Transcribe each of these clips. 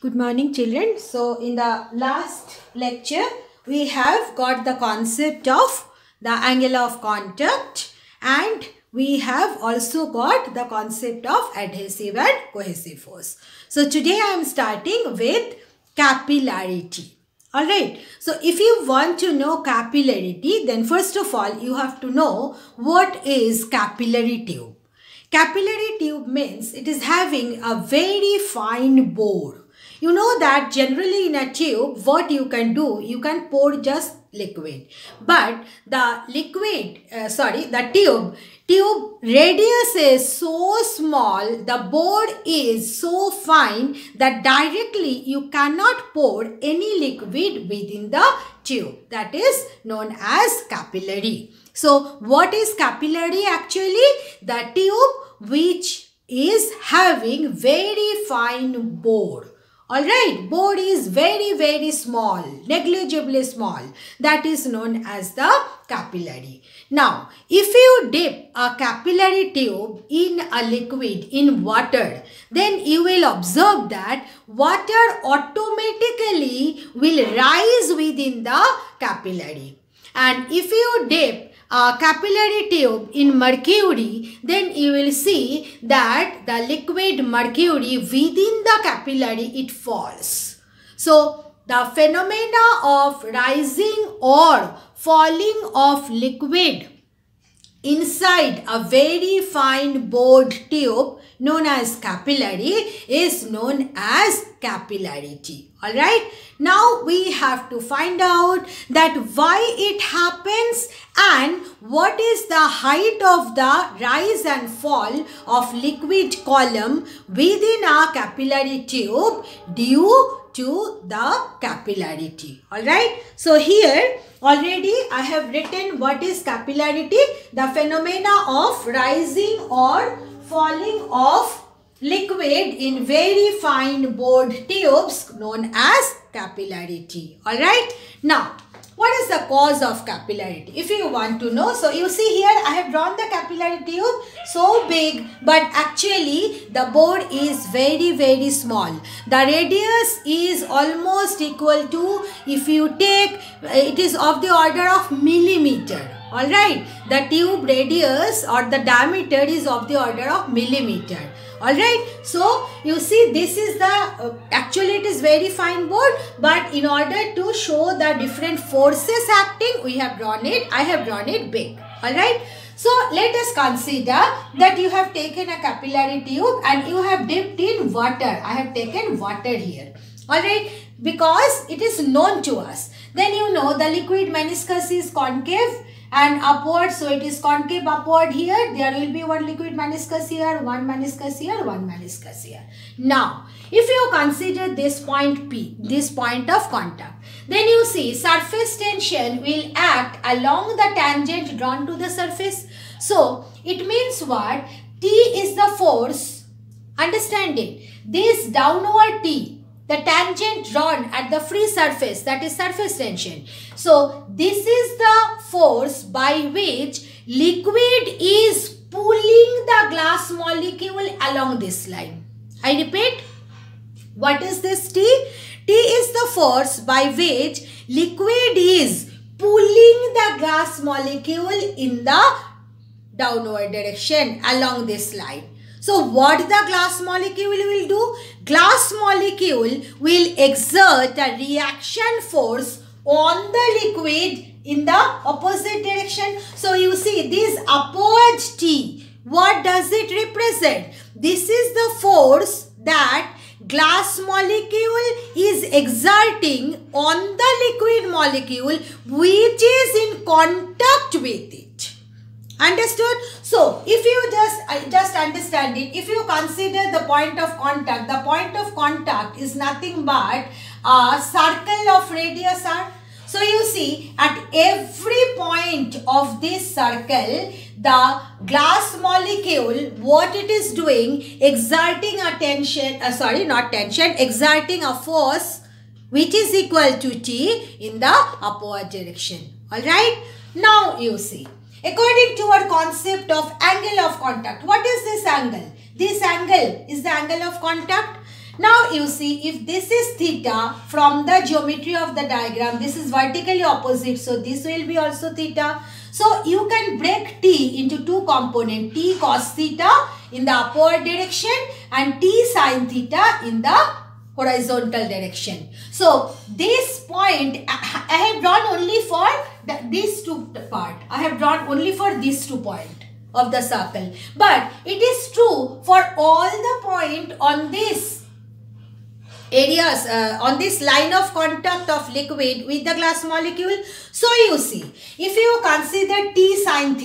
Good morning, children. So in the last lecture, we have got the concept of the angle of contact, and we have also got the concept of adhesive and cohesive force. So today I am starting with capillarity. Alright, so if you want to know capillarity, then first of all you have to know what is capillary tube. Capillary tube means it is having a very fine bore. You know that generally in a tube, what you can do, you can pour just liquid. But the tube radius is so small, the bore is so fine that directly you cannot pour any liquid within the tube. That is known as capillary. So what is capillary actually? The tube which is having very fine bore. Alright, bore is very small, negligibly small. That is known as the capillary. Now, if you dip a capillary tube in a liquid, in water, then you will observe that water automatically will rise within the capillary. And if you dip a capillary tube in mercury, then you will see that the liquid mercury within the capillary, it falls. So the phenomena of rising or falling of liquid inside a very fine bored tube known as capillary is known as capillarity. Alright, now we have to find out that why it happens and what is the height of the rise and fall of liquid column within a capillary tube due to the capillarity. Alright, so here already I have written what is capillarity, the phenomena of rising or falling of liquid in very fine bored tubes known as capillarity. Alright, now what is the cause of capillarity? If you want to know, so you see here I have drawn the capillary tube so big, but actually the bore is very small. The radius is almost equal to, if you take, it is of the order of millimeter. Alright, the tube radius or the diameter is of the order of millimeter. Alright, so you see this is the, actually it is very fine board, but in order to show the different forces acting, we have drawn it, I have drawn it big. Alright, so let us consider that you have taken a capillary tube and you have dipped in water. I have taken water here. Alright, because it is known to us. Then you know the liquid meniscus is concave and upward, so it is concave upward here. There will be one liquid meniscus here, one meniscus here, one meniscus here. Now, if you consider this point P, this point of contact, then you see surface tension will act along the tangent drawn to the surface. So, it means what? T is the force, understand it, this downward T, the tangent drawn at the free surface, that is surface tension. So, this is the force by which liquid is pulling the glass molecule along this line. I repeat, what is this T? T is the force by which liquid is pulling the glass molecule in the downward direction along this line. So what the glass molecule will do? Glass molecule will exert a reaction force on the liquid in the opposite direction. So you see this upward T, what does it represent? This is the force that glass molecule is exerting on the liquid molecule which is in contact with it. Understood? So, if you just understand it, if you consider the point of contact is nothing but a circle of radius r. So, you see at every point of this circle, the glass molecule, what it is doing, exerting a tension, exerting a force which is equal to T in the upward direction. Alright? Now, you see. According to our concept of angle of contact, what is this angle? This angle is the angle of contact. Now you see, if this is theta from the geometry of the diagram, this is vertically opposite, so this will be also theta. So you can break t into two components, t cos theta in the upward direction and t sin theta in the horizontal direction. So this point I have drawn only for these two part. I have drawn only for these 2 points of the circle. But it is true for all the point on this areas, on this line of contact of liquid with the glass molecule. So you see, if you consider t sin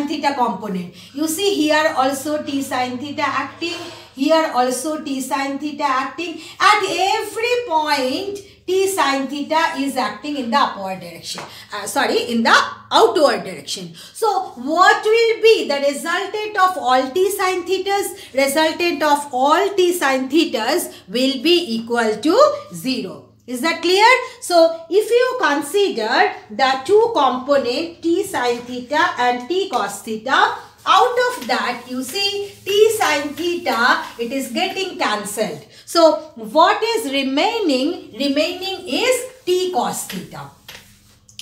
theta component, you see here also t sin theta acting, here also t sin theta acting. At every point t sin theta is acting in the upward direction, in the outward direction. So what will be the resultant of all t sin thetas? Resultant of all t sin thetas will be equal to 0. Is that clear? So if you consider the two components t sin theta and t cos theta, out of that you see t sin theta, it is getting cancelled. So what is remaining? Remaining is t cos theta.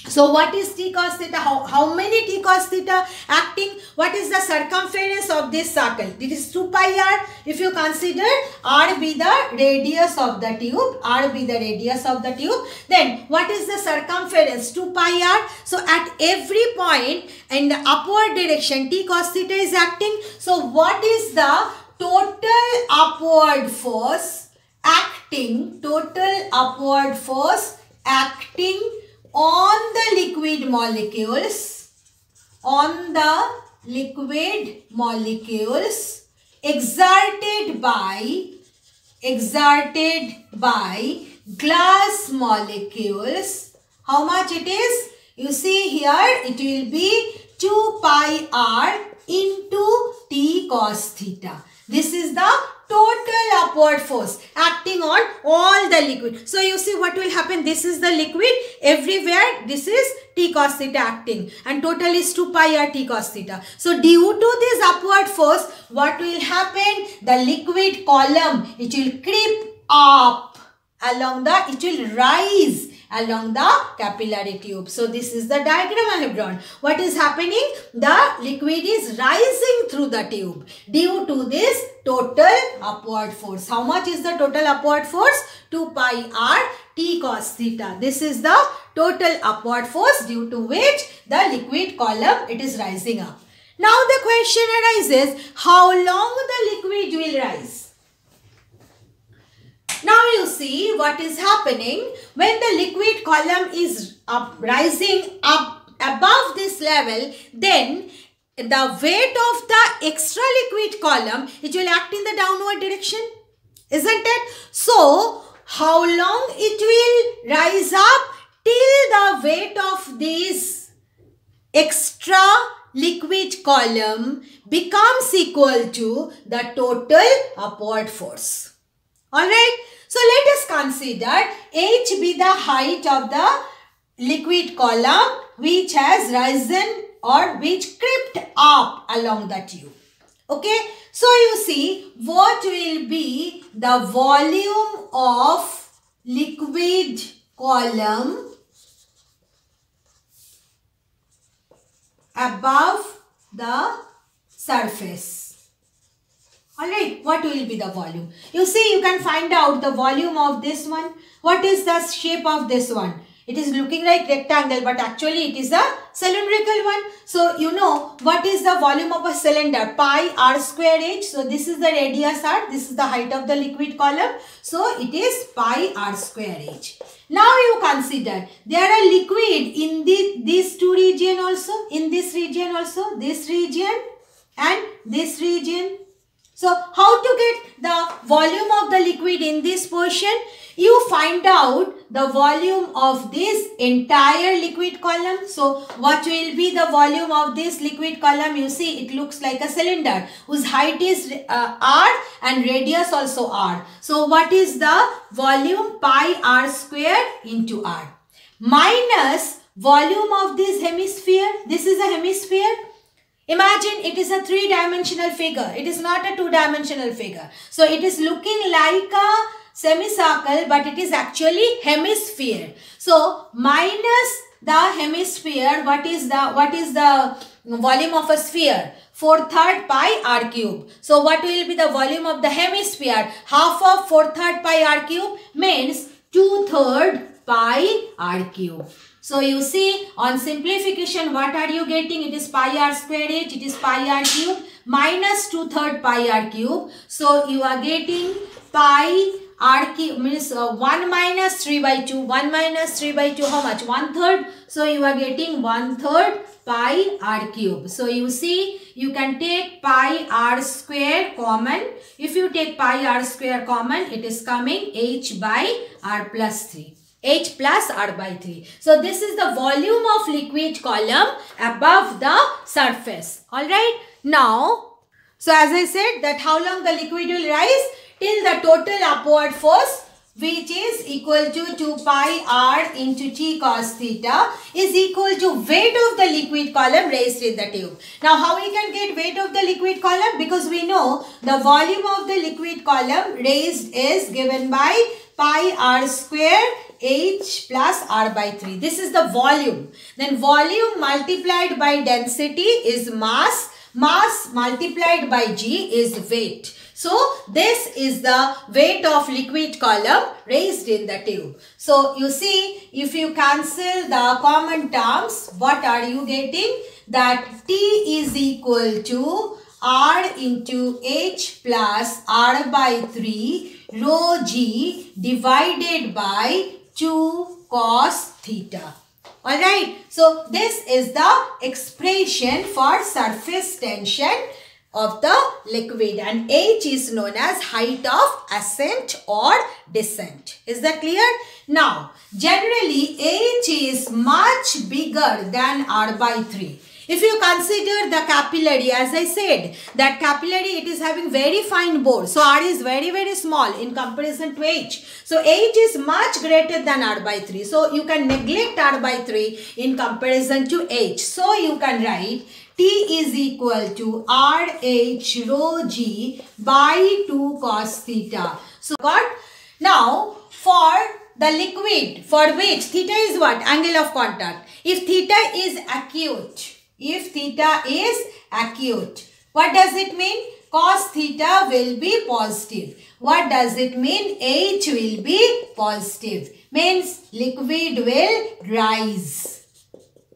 So what is t cos theta? How many t cos theta acting? What is the circumference of this circle? It is 2 pi r. If you consider r be the radius of the tube, then what is the circumference? 2 pi r. So at every point in the upward direction t cos theta is acting. So what is the total upward force acting? Total upward force acting on the liquid molecules, exerted by glass molecules. How much it is? You see here it will be 2 pi r into t cos theta. This is the total upward force acting on all the liquid. So you see what will happen. This is the liquid. Everywhere this is t cos theta acting and total is 2 pi r t cos theta. So due to this upward force, what will happen? The liquid column, it will creep up along the, it will rise along the capillary tube. So this is the diagram I have drawn. What is happening? The liquid is rising through the tube due to this total upward force. How much is the total upward force? 2 pi r t cos theta. This is the total upward force due to which the liquid column, it is rising up. Now the question arises, how long the liquid will rise? Now you see what is happening when the liquid column is rising up above this level, then the weight of the extra liquid column, it will act in the downward direction, isn't it? So how long it will rise up? Till the weight of this extra liquid column becomes equal to the total upward force. Alright, so let us consider h be the height of the liquid column which has risen or which crept up along the tube. Okay, so you see what will be the volume of liquid column above the surface. Alright, what will be the volume? You see, you can find out the volume of this one. What is the shape of this one? It is looking like rectangle, but actually it is a cylindrical one. So you know what is the volume of a cylinder? Pi r square h. So this is the radius r. This is the height of the liquid column. So it is pi r square h. Now you consider there are liquid in these two region also, in this region also, this region and this region. So how to get the volume of the liquid in this portion? You find out the volume of this entire liquid column. So what will be the volume of this liquid column? You see it looks like a cylinder whose height is r and radius also r. So what is the volume? Pi r square into r minus volume of this hemisphere. This is a hemisphere. Imagine it is a three-dimensional figure. It is not a two-dimensional figure. So it is looking like a semicircle, but it is actually hemisphere. So minus the hemisphere, what is the volume of a sphere? 4/3 pi r cube. So what will be the volume of the hemisphere? Half of 4/3 pi r cube means 2/3 pi r cube. So you see, on simplification, what are you getting? It is pi r square h, it is pi r cube minus 2/3 pi r cube. So you are getting pi r cube means 1 minus 3 by 2. 1 minus 3 by 2, how much? 1/3. So you are getting 1/3 pi r cube. So you see, you can take pi r square common. If you take pi r square common, it is coming h by r plus 3. H plus r by 3. So this is the volume of liquid column above the surface. Alright. Now, so as I said that how long the liquid will rise? Till the total upward force, which is equal to 2 pi r into t cos theta, is equal to weight of the liquid column raised in the tube. Now how we can get weight of the liquid column? Because we know the volume of the liquid column raised is given by pi r square h plus r by 3. This is the volume. Then volume multiplied by density is mass. Mass multiplied by g is weight. So this is the weight of liquid column raised in the tube. So you see, if you cancel the common terms, what are you getting? That T is equal to R into H plus R by 3 rho G divided by 2 cos theta. Alright, so this is the expression for surface tension of the liquid, and H is known as height of ascent or descent. Is that clear? Now, generally H is much bigger than R by 3. If you consider the capillary, as I said, that capillary, it is having very fine bore. So R is very, very small in comparison to H. So H is much greater than R by 3. So you can neglect R by 3 in comparison to H. So you can write T is equal to RH rho G by 2 cos theta. So got? Now for the liquid, for which theta is what? Angle of contact. If theta is acute, what does it mean? Cos theta will be positive. What does it mean? H will be positive. Means liquid will rise.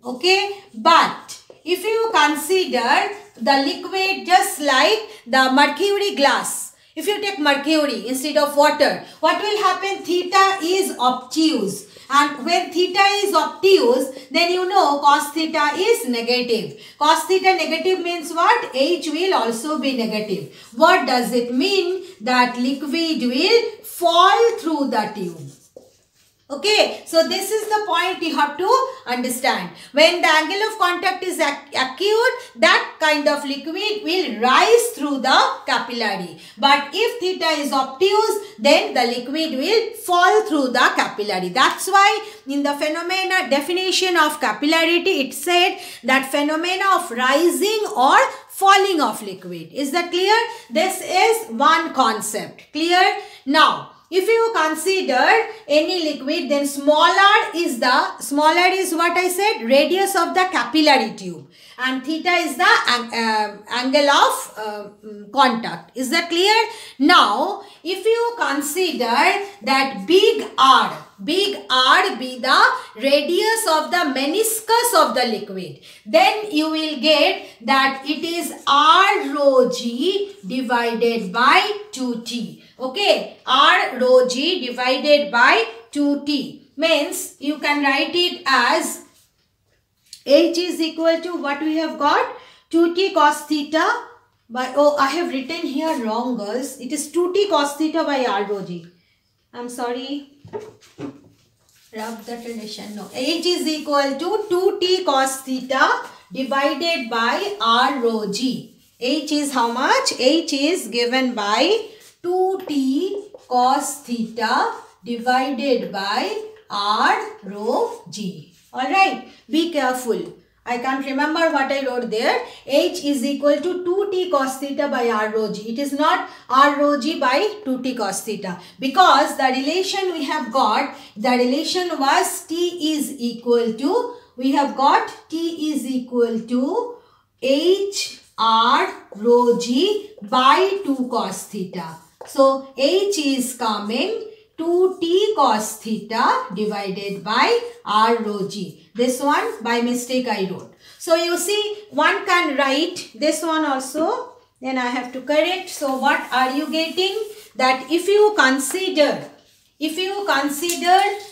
Okay. But if you consider the liquid just like the mercury glass, if you take mercury instead of water, what will happen? Theta is obtuse. And when theta is obtuse, then you know cos theta is negative. Cos theta negative means what? H will also be negative. What does it mean? That liquid will fall through the tube. Okay, so this is the point you have to understand. When the angle of contact is acute, that kind of liquid will rise through the capillary. But if theta is obtuse, then the liquid will fall through the capillary. That's why in the phenomena definition of capillarity, it said that phenomena of rising or falling of liquid. Is that clear? This is one concept. Clear? Now, if you consider any liquid, then smaller is what I said, radius of the capillary tube, and theta is the angle of contact. Is that clear? Now, if you consider that big R be the radius of the meniscus of the liquid, then you will get that it is R rho G divided by 2T. Okay, R rho G divided by 2T means you can write it as H is equal to what we have got, 2T cos theta by, oh, I have written here wrong, girls. It is 2T cos theta by R rho G. I'm sorry. Rub that relation. No. H is equal to 2T cos theta divided by R rho G. H is how much? H is given by 2T cos theta divided by R rho G. Alright, be careful. I can't remember what I wrote there. H is equal to 2t cos theta by r rho g. It is not r rho g by 2t cos theta. Because the relation we have got, the relation was t is equal to, we have got t is equal to h r rho g by 2 cos theta. So h is coming 2t cos theta divided by r rho g. This one by mistake I wrote. So you see, one can write this one also. Then I have to correct. So what are you getting? That if you consider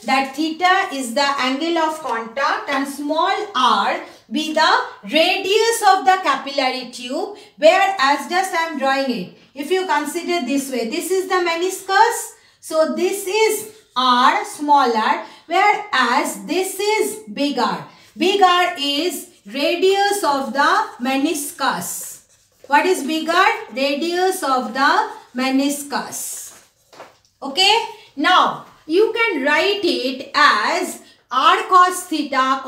that theta is the angle of contact and small r be the radius of the capillary tube, whereas just I am drawing it. If you consider this way, this is the meniscus. So this is r, small r, whereas this is big R. Big R is radius of the meniscus. What is big R? Radius of the meniscus. Okay. Now, you can write it as r cos theta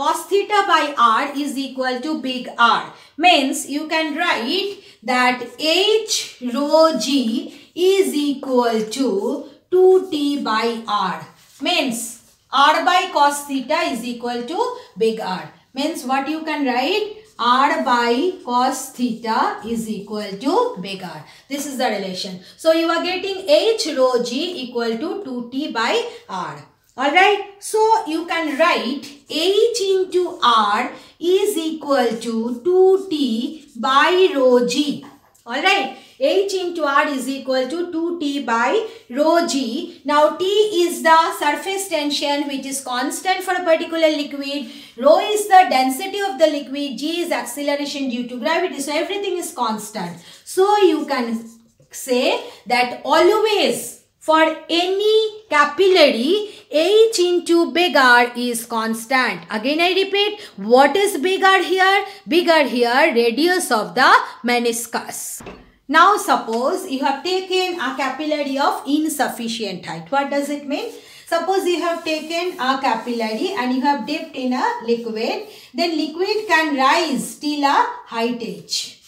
by r is equal to big R. Means you can write that h rho g is equal to 2t by r. Means r by cos theta is equal to big R. Means what you can write? R by cos theta is equal to big R. This is the relation. So you are getting h rho g equal to 2t by r. Alright. So you can write h into r is equal to 2t by rho g. Alright. H into R is equal to 2t by rho g. Now T is the surface tension which is constant for a particular liquid. Rho is the density of the liquid. G is acceleration due to gravity. So everything is constant. So you can say that always for any capillary, H into big R is constant. Again I repeat, what is big R here? Big R here, radius of the meniscus. Now suppose you have taken a capillary of insufficient height. What does it mean? Suppose you have taken a capillary and you have dipped in a liquid. Then liquid can rise till a height h.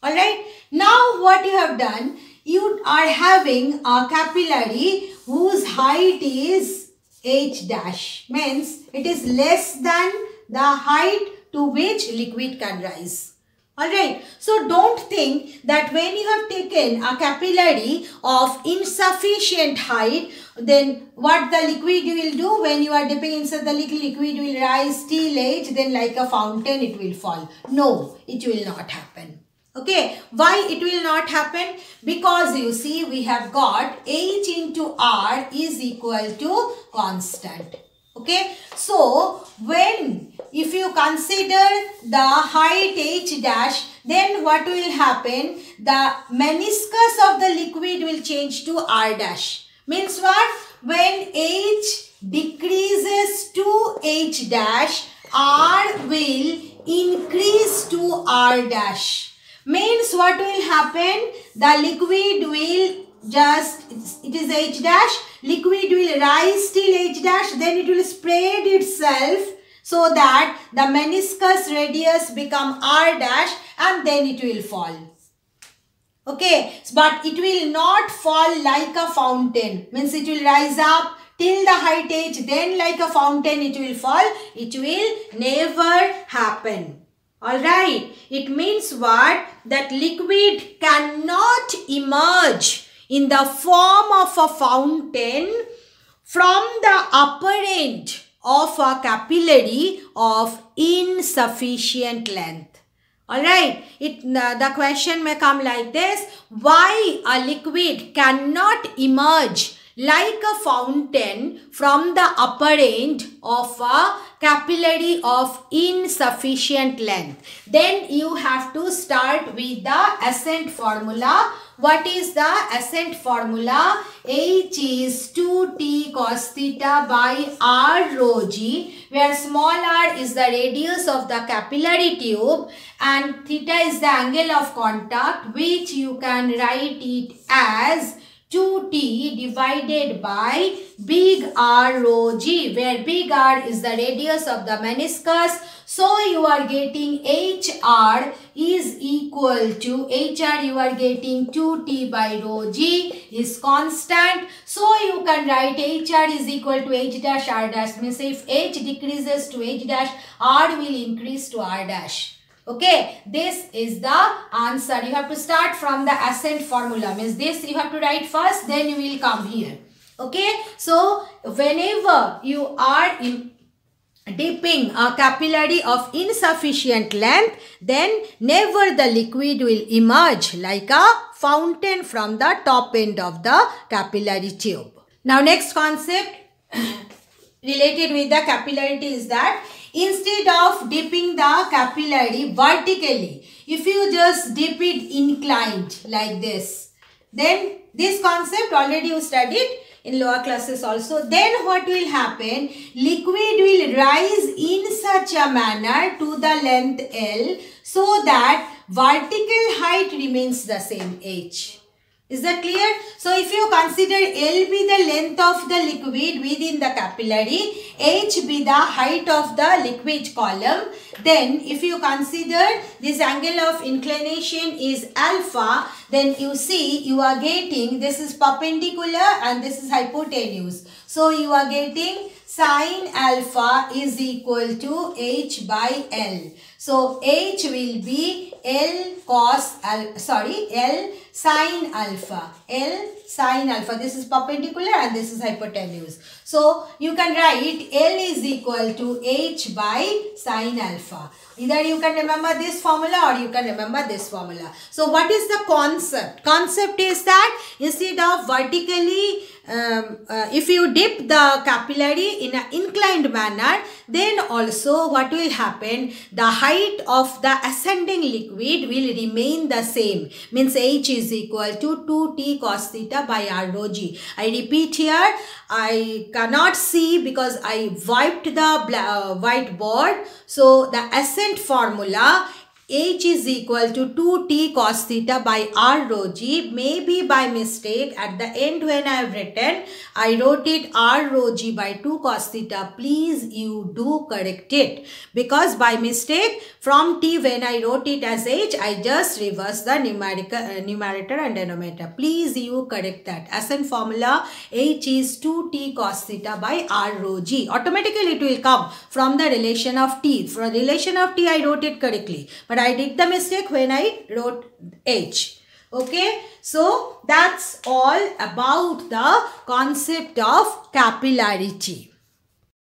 Alright. Now what you have done? You are having a capillary whose height is h dash. Means it is less than the height to which liquid can rise. Alright, so don't think that when you have taken a capillary of insufficient height, then what the liquid will do when you are dipping inside the liquid will rise till h, then like a fountain it will fall. No, it will not happen. Okay, why it will not happen? Because you see we have got h into r is equal to constant. Okay, so if you consider the height h dash, then what will happen? The meniscus of the liquid will change to r dash. Means what? When h decreases to h dash, r will increase to r dash. Means what will happen? The liquid will it is h dash, liquid will rise till h dash, then it will spread itself so that the meniscus radius become r dash and then it will fall. Okay, but it will not fall like a fountain. Means it will rise up till the height h, then like a fountain it will fall. It will never happen. Alright, it means what? That liquid cannot emerge in the form of a fountain from the upper end of a capillary of insufficient length. Alright, the question may come like this: why a liquid cannot emerge like a fountain from the upper end of a capillary of insufficient length? Then you have to start with the ascent formula. What is the ascent formula? H is 2t cos theta by r rho g, where small r is the radius of the capillary tube and theta is the angle of contact, which you can write it as 2t divided by big R rho g, where big R is the radius of the meniscus. So you are getting HR is equal to, HR you are getting 2t by rho g is constant. So you can write HR is equal to H dash R dash, means if H decreases to H dash, R will increase to R dash. Okay, this is the answer. You have to start from the ascent formula, means this you have to write first, then you will come here. Okay, so whenever you are dipping a capillary of insufficient length, then never the liquid will emerge like a fountain from the top end of the capillary tube. Now next concept related with the capillarity is that instead of dipping the capillary vertically, if you just dip it inclined like this, then this concept already you studied in lower classes also. Then what will happen? Liquid will rise in such a manner to the length L so that vertical height remains the same H. Is that clear? So if you consider L be the length of the liquid within the capillary, H be the height of the liquid column, then if you consider this angle of inclination is alpha, then you see you are getting, this is perpendicular and this is hypotenuse. So you are getting sine alpha is equal to H by L. So H will be L sine alpha. L sine alpha. This is perpendicular and this is hypotenuse. So you can write L is equal to H by sine alpha. Either you can remember this formula or you can remember this formula. So what is the concept? Concept is that instead of vertically, if you dip the capillary in an inclined manner, then also what will happen? The height of the ascending liquid will remain the same. Means H is equal to 2t cos theta by R rho g. I repeat here, I cannot see because I wiped the whiteboard. So the ascent formula, H is equal to 2t cos theta by R rho g. Maybe by mistake at the end when I have written, I wrote it R rho g by 2 cos theta. Please you do correct it, because by mistake from t when I wrote it as H, I just reversed the numerator and denominator. Please you correct that. Ascent formula H is 2t cos theta by R rho g. Automatically it will come from the relation of t. From relation of t I wrote it correctly, but I did the mistake when I wrote H. Okay, so that's all about the concept of capillarity.